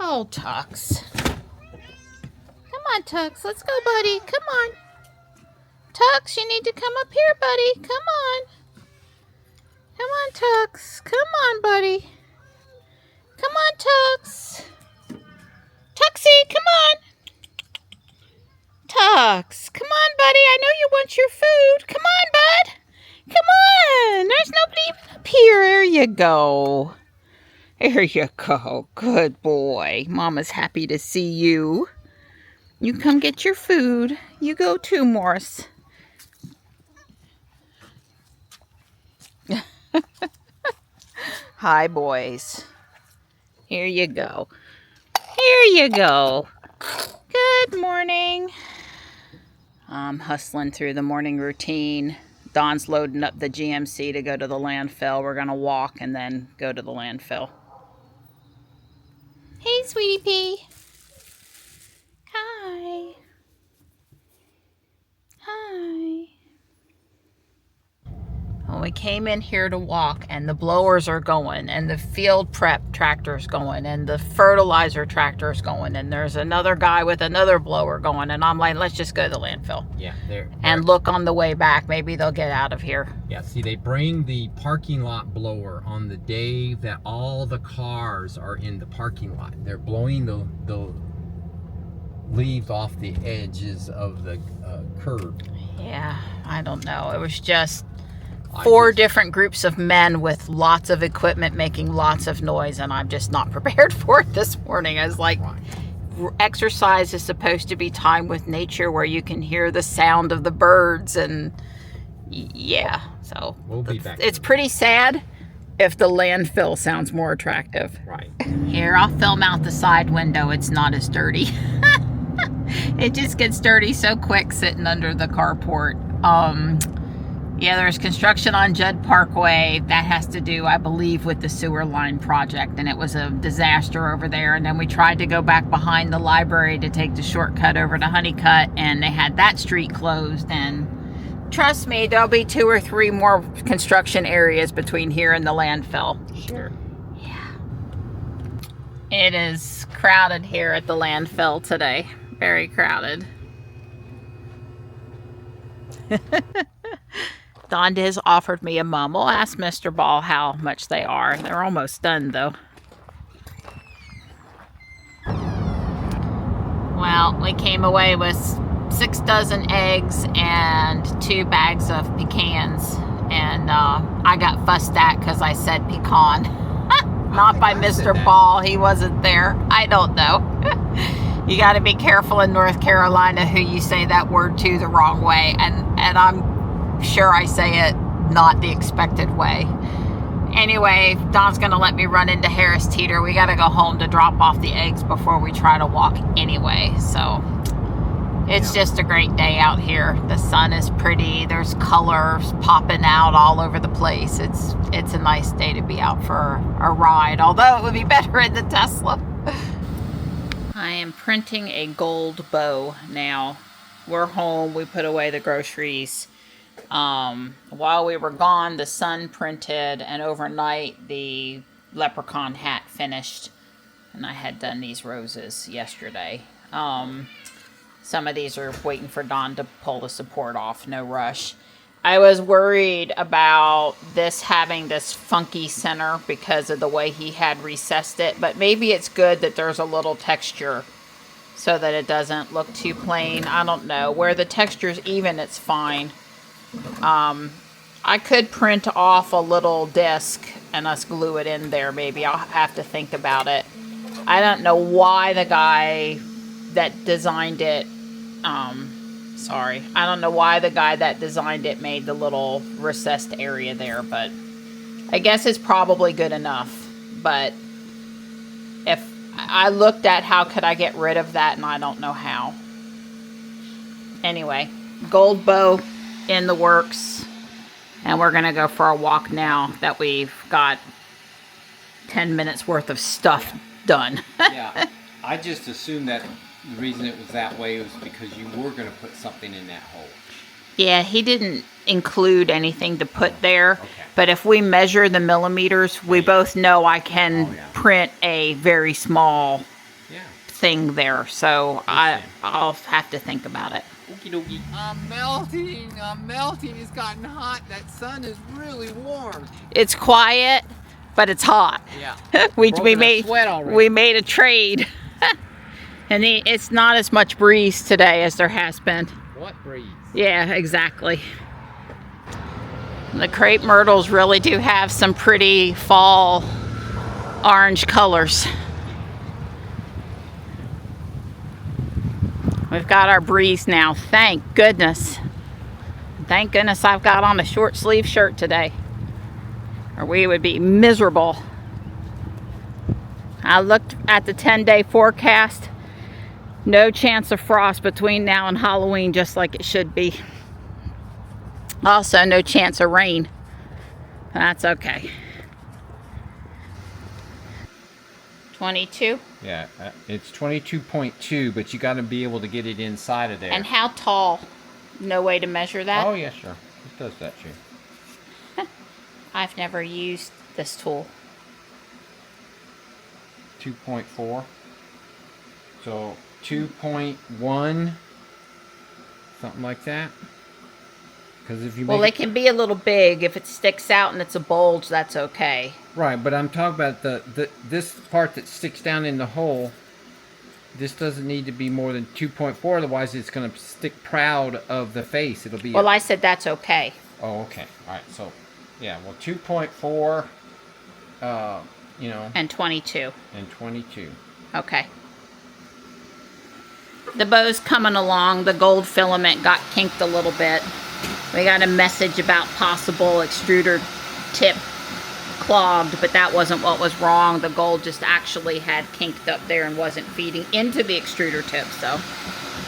Oh, Tux. Come on, Tux. Let's go, buddy. Come on. Tux, you need to come up here, buddy. Come on. Come on, Tux. Come on, buddy. Come on, Tux. Tuxie, come on. Tux, come on, buddy. I know you want your food. Come on, bud. Come on. There's nobody up here. There you go. There you go. Good boy. Mama's happy to see you. You come get your food. You go too, Morris. Hi, boys. Here you go. Here you go. Good morning. I'm hustling through the morning routine. Dawn's loading up the GMC to go to the landfill. We're going to walk and then go to the landfill. Hey, sweetie pea. Hi. Hi. Well, we came in here to walk and the blowers are going and the field prep tractor's going and the fertilizer tractor's going and there's another guy with another blower going and I'm like, let's just go to the landfill. Yeah, they're and look on the way back. Maybe they'll get out of here. Yeah, see, they bring the parking lot blower on the day that all the cars are in the parking lot. They're blowing the leaves off the edges of the curb. Yeah, I don't know. It was just four different groups of men with lots of equipment making lots of noise, and I'm just not prepared for it this morning. I was like, exercise is supposed to be time with nature where you can hear the sound of the birds, and yeah, so we'll be back. It's pretty sad if the landfill sounds more attractive. Right. Here, I'll film out the side window. It's not as dirty. It just gets dirty so quick sitting under the carport. Yeah, there's construction on Judd Parkway. That has to do, I believe, with the sewer line project, and it was a disaster over there. And then we tried to go back behind the library to take the shortcut over to Honeycutt, and they had that street closed. And trust me, there'll be 2 or 3 more construction areas between here and the landfill. Sure. Yeah. It is crowded here at the landfill today. Very crowded. Donda's offered me a mum. We'll ask Mr. Ball how much they are. They're almost done, though. Well, we came away with 6 dozen eggs and 2 bags of pecans. And I got fussed at because I said pecan. Not by Mr. Ball. He wasn't there. I don't know. You got to be careful in North Carolina who you say that word to the wrong way. And I'm sure I say it not the expected way. Anyway, Don's gonna let me run into Harris Teeter. We gotta go home to drop off the eggs before we try to walk anyway. So it's just a great day out here. The sun is pretty. There's colors popping out all over the place. It's a nice day to be out for a ride, although it would be better in the Tesla. I am printing a gold bow now. We're home. We put away the groceries. While we were gone, the sun printed, and overnight the leprechaun hat finished, and I had done these roses yesterday. Some of these are waiting for Dawn to pull the support off. No rush. I was worried about this having this funky center because of the way he had recessed it, but maybe it's good that there's a little texture so that it doesn't look too plain. I don't know. Where the texture's even, it's fine. I could print off a little disc and us glue it in there. Maybe I'll have to think about it. I don't know why the guy that designed it, I don't know why the guy that designed it made the little recessed area there, but I guess it's probably good enough. But if I looked at how could I get rid of that, and I don't know how. Anyway, gold bow in the works, and we're gonna go for a walk now that we've got 10 minutes worth of stuff done. Yeah, I just assumed that the reason it was that way was because you were going to put something in that hole. Yeah, he didn't include anything to put there, Okay. But if we measure the millimeters, we both know I can print a very small thing there. So I'll have to think about it. Okie dokie. I'm melting. It's gotten hot. That sun is really warm. It's quiet, but it's hot. Yeah. we made sweat already. We made a trade. And it's not as much breeze today as there has been. What breeze? Yeah, exactly. The crepe myrtles really do have some pretty fall orange colors. We've got our breeze now, thank goodness. Thank goodness I've got on a short sleeve shirt today, or we would be miserable. I looked at the 10-day forecast. No chance of frost between now and Halloween, just like it should be. Also, no chance of rain. That's okay. 22? Yeah, it's 22.2, but you got to be able to get it inside of there. And how tall? No way to measure that? Oh, yeah, sure. It does that too. I've never used this tool. 2.4. So 2.1, something like that. Because if you well, they can be a little big. If it sticks out and it's a bulge, that's okay. Right, but I'm talking about this part that sticks down in the hole. This doesn't need to be more than 2.4, otherwise it's going to stick proud of the face. It'll be. Well, I said that's okay. Oh, okay. All right. So, yeah. Well, 2.4. You know. And 22. And 22. Okay. The bow's coming along. The gold filament got kinked a little bit. We got a message about possible extruder tip clogged, but that wasn't what was wrong. The gold just actually had kinked up there and wasn't feeding into the extruder tip. So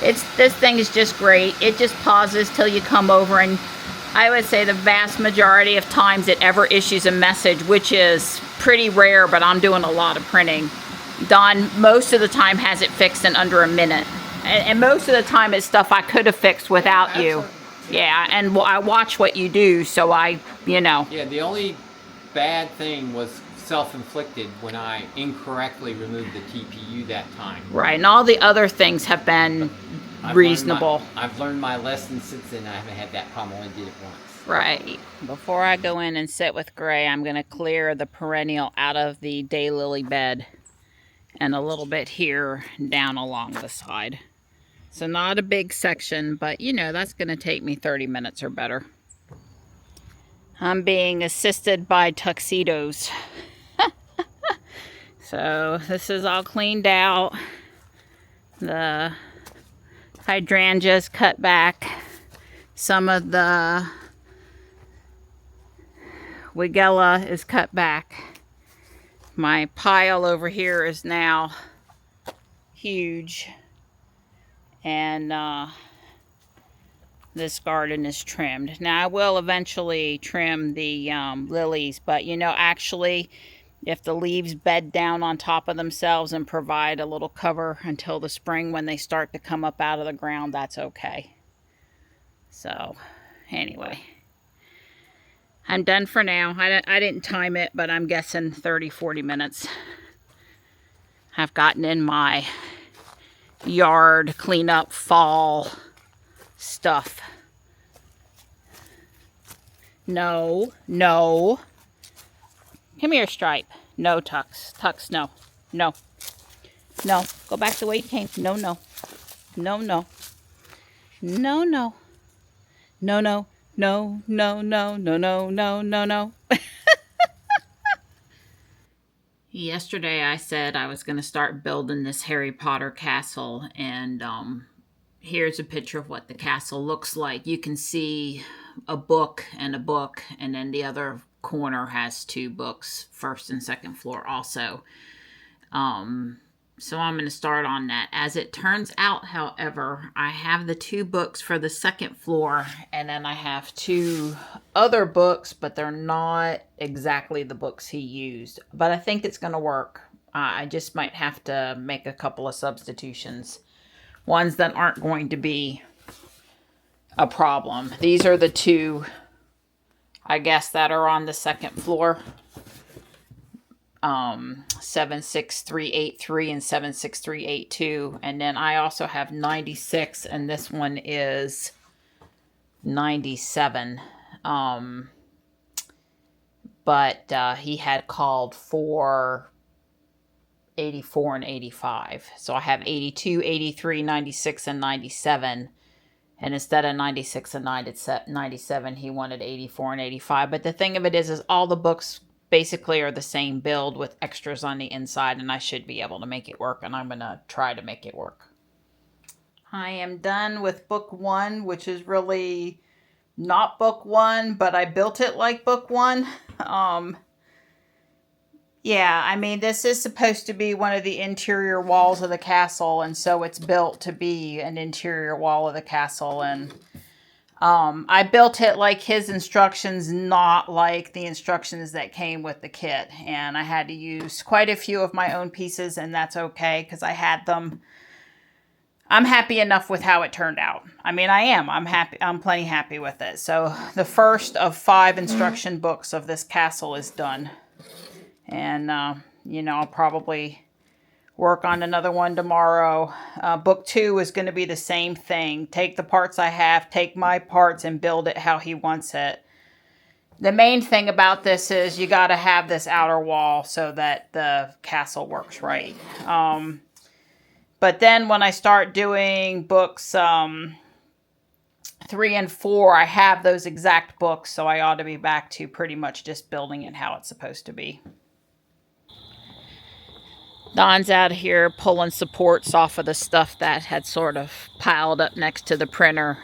this thing is just great. It just pauses till you come over, and I would say the vast majority of times it ever issues a message, which is pretty rare, but I'm doing a lot of printing. Don most of the time has it fixed in under a minute, and most of the time it's stuff I could have fixed without you. Yeah, and I watch what you do, so you know. Yeah, the only bad thing was self-inflicted when I incorrectly removed the TPU that time. Right, and all the other things have been reasonable. I've learned my lesson since then. I haven't had that problem. I only did it once. Right. Before I go in and sit with Gray, I'm going to clear the perennial out of the daylily bed and a little bit here down along the side. So not a big section, but you know, that's going to take me 30 minutes or better. I'm being assisted by tuxedos. So this is all cleaned out. The hydrangeas cut back. Some of the Wigella is cut back. My pile over here is now huge. And this garden is trimmed. Now I will eventually trim the lilies, but you know, actually, if the leaves bed down on top of themselves and provide a little cover until the spring when they start to come up out of the ground, that's okay. So anyway, I'm done for now. I didn't time it, but I'm guessing 30-40 minutes. I've gotten in my yard cleanup fall stuff. No. Come here, Stripe. No, Tux. Tux, no. No. Go back the way you came. No. No. Yesterday I said I was going to start building this Harry Potter castle, and here's a picture of what the castle looks like. You can see a book, and then the other corner has 2 books, first and second floor also. So I'm going to start on that. As it turns out, however, I have the 2 books for the second floor, and then I have 2 other books, but they're not exactly the books he used. But I think it's going to work. I just might have to make a couple of substitutions. Ones that aren't going to be a problem. These are the 2, I guess, that are on the second floor. 76383 and 76382. And then I also have 96, and this one is 97. But he had called for 84 and 85. So I have 82, 83, 96, and 97. And instead of 96 and 97, he wanted 84 and 85. But the thing of it is all the books basically are the same build with extras on the inside, and I should be able to make it work, and I'm going to try to make it work. I am done with book 1, which is really not book 1, but I built it like book 1. Yeah, I mean, this is supposed to be one of the interior walls of the castle, and so it's built to be an interior wall of the castle, and I built it like his instructions, not like the instructions that came with the kit, and I had to use quite a few of my own pieces, and that's okay, because I had them. I'm happy enough with how it turned out. I mean, I'm happy. I'm plenty happy with it. So the first of 5 instruction books of this castle is done. And, you know, I'll probably work on another one tomorrow. Book 2 is going to be the same thing. Take the parts I have, take my parts, and build it how he wants it. The main thing about this is you got to have this outer wall so that the castle works right. But then when I start doing books 3 and 4, I have those exact books, so I ought to be back to pretty much just building it how it's supposed to be. Don's out here pulling supports off of the stuff that had sort of piled up next to the printer.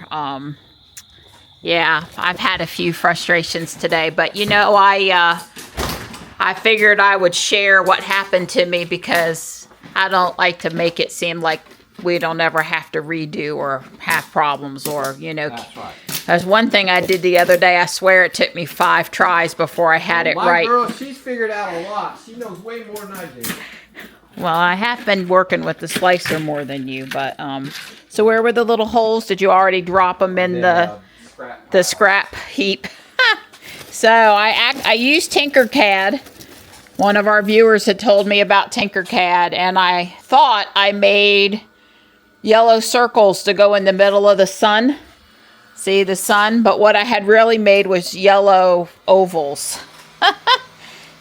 Yeah, I've had a few frustrations today, but you know, I figured I would share what happened to me because I don't like to make it seem like we don't ever have to redo or have problems or, you know. That's right. There's one thing I did the other day. I swear it took me 5 tries before I had it right. My girl, she's figured out a lot. She knows way more than I do. Well, I have been working with the slicer more than you, but, so where were the little holes? Did you already drop them in the scrap heap? So I used Tinkercad. One of our viewers had told me about Tinkercad, and I thought I made yellow circles to go in the middle of the sun. See the sun? But what I had really made was yellow ovals.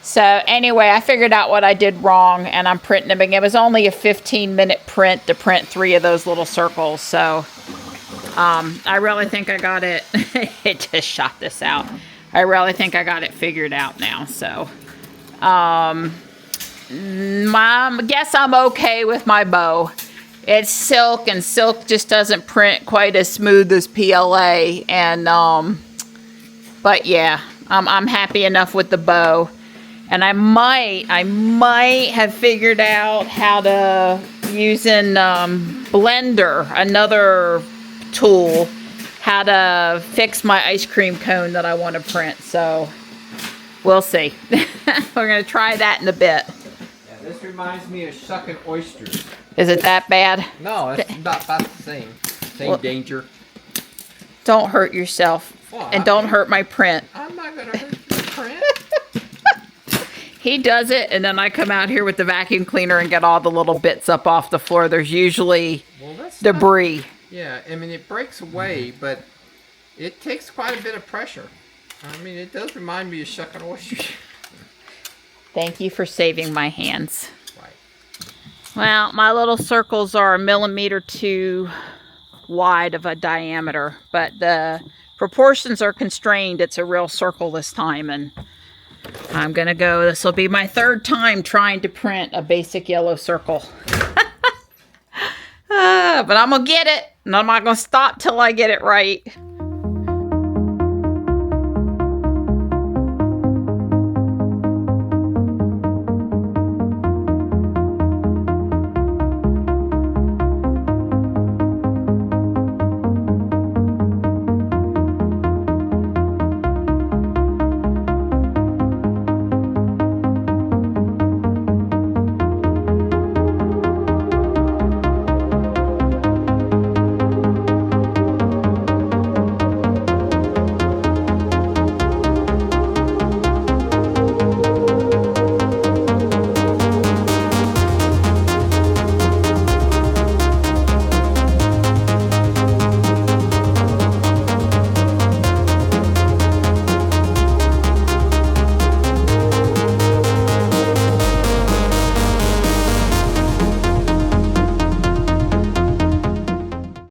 So anyway, I figured out what I did wrong, and I'm printing them again. It was only a 15-minute print to print 3 of those little circles. So I really think I got it. It just shot this out. I really think I got it figured out now. So I guess I'm okay with my bow. It's silk, and silk just doesn't print quite as smooth as PLA. And but yeah, I'm happy enough with the bow. And I might have figured out how to, using Blender, another tool, how to fix my ice cream cone that I want to print. So we'll see. We're going to try that in a bit. Yeah, this reminds me of shucking oysters. Is it that bad? No, it's about the same. Same danger. Don't hurt yourself. Well, and don't hurt my print. I'm not going to hurt your print. He does it, and then I come out here with the vacuum cleaner and get all the little bits up off the floor. There's usually debris. Yeah, I mean, it breaks away, but it takes quite a bit of pressure. I mean, it does remind me of shucking oysters. Thank you for saving my hands. Right. Well, my little circles are 1.2 millimeters wide of a diameter, but the proportions are constrained. It's a real circle this time, and I'm gonna go. This will be my 3rd time trying to print a basic yellow circle. But I'm gonna get it, and I'm not gonna stop till I get it right.